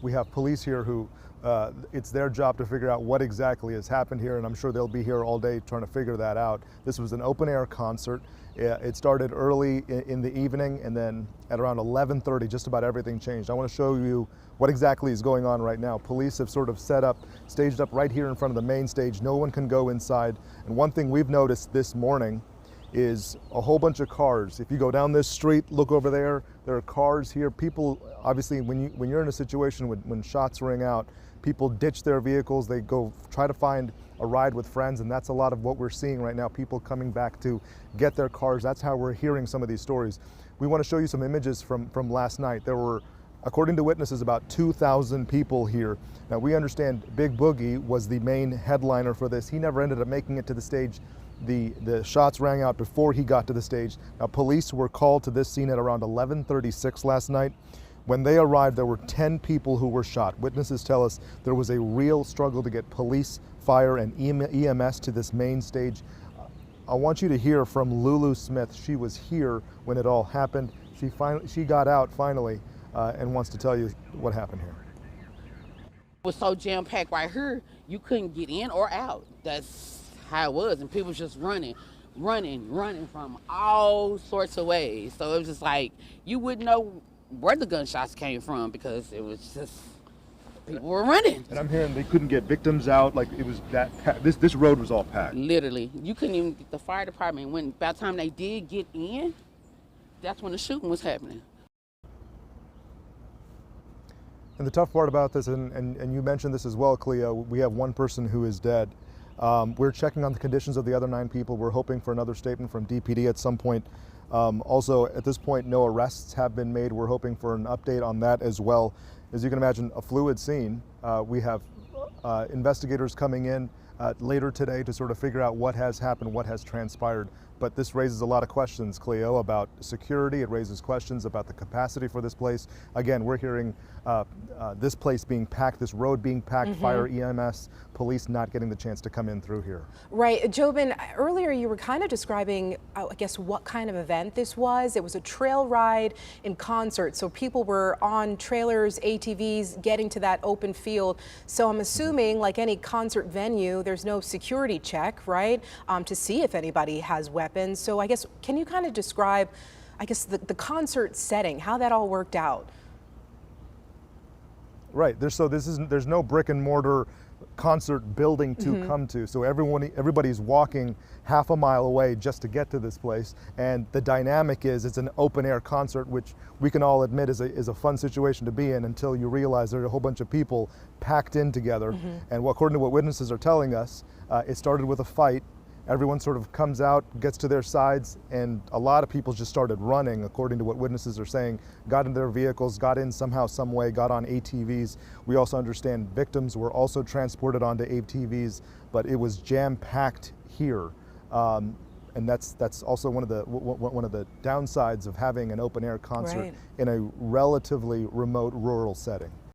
We have police here who, it's their job to figure out what exactly has happened here, and I'm sure they'll be here all day trying to figure that out. This was an open air concert. It started early in the evening, and then at around 11:30, just about everything changed. I want to show you what exactly is going on right now. Police have sort of staged up right here in front of the main stage. No one can go inside. And one thing we've noticed this morning is a whole bunch of cars. If you go down this street, look over there, there are cars here. People, obviously, when you're in a situation when shots ring out, people ditch their vehicles, they go try to find a ride with friends, and that's a lot of what we're seeing right now, people coming back to get their cars. That's how we're hearing some of these stories. We want to show you some images from last night. There were, according to witnesses, about 2,000 people here. Now we understand Big Boogie was the main headliner for this. He never ended up making it to the stage. The shots rang out before he got to the stage. Now police were called to this scene at around 11:36 last night. When they arrived, there were 10 people who were shot. Witnesses tell us there was a real struggle to get police, fire, and EMS to this main stage. I want you to hear from Lulu Smith. She was here when it all happened. She got out finally and wants to tell you what happened here. It was so jam-packed right here, you couldn't get in or out. That's how it was, and people was just running from all sorts of ways. So it was just like, you wouldn't know where the gunshots came from because it was just, people were running. And I'm hearing they couldn't get victims out, like it was that, this road was all packed. Literally, you couldn't even get the fire department. When, by the time they did get in, that's when the shooting was happening. And the tough part about this, and you mentioned this as well, Cleo, we have one person who is dead. We're checking on the conditions of the other 9 people. We're hoping for another statement from DPD at some point. Also, at this point, no arrests have been made. We're hoping for an update on that as well. As you can imagine, a fluid scene. We have investigators coming in later today to sort of figure out what has happened, what has transpired. But this raises a lot of questions, Cleo, about security. It raises questions about the capacity for this place. Again, we're hearing this place being packed, this road being packed, fire, EMS, police not getting the chance to come in through here. Right. Jobin, earlier you were kind of describing, I guess, what kind of event this was. It was a trail ride in concert. So people were on trailers, ATVs, getting to that open field. So I'm assuming, like any concert venue, there's no security check, right, to see if anybody has weapons. So I guess, can you kind of describe, I guess, the concert setting, how that all worked out? Right. There's no brick and mortar concert building to come to. So everybody's walking half a mile away just to get to this place. And the dynamic is it's an open air concert, which we can all admit is a fun situation to be in until you realize there are a whole bunch of people packed in together. And according to what witnesses are telling us, it started with a fight. Everyone sort of comes out, gets to their sides, and a lot of people just started running, according to what witnesses are saying, got in their vehicles, got in somehow, some way, got on ATVs. We also understand victims were also transported onto ATVs, but it was jam-packed here. And that's also one of the downsides of having an open-air concert in a relatively remote rural setting.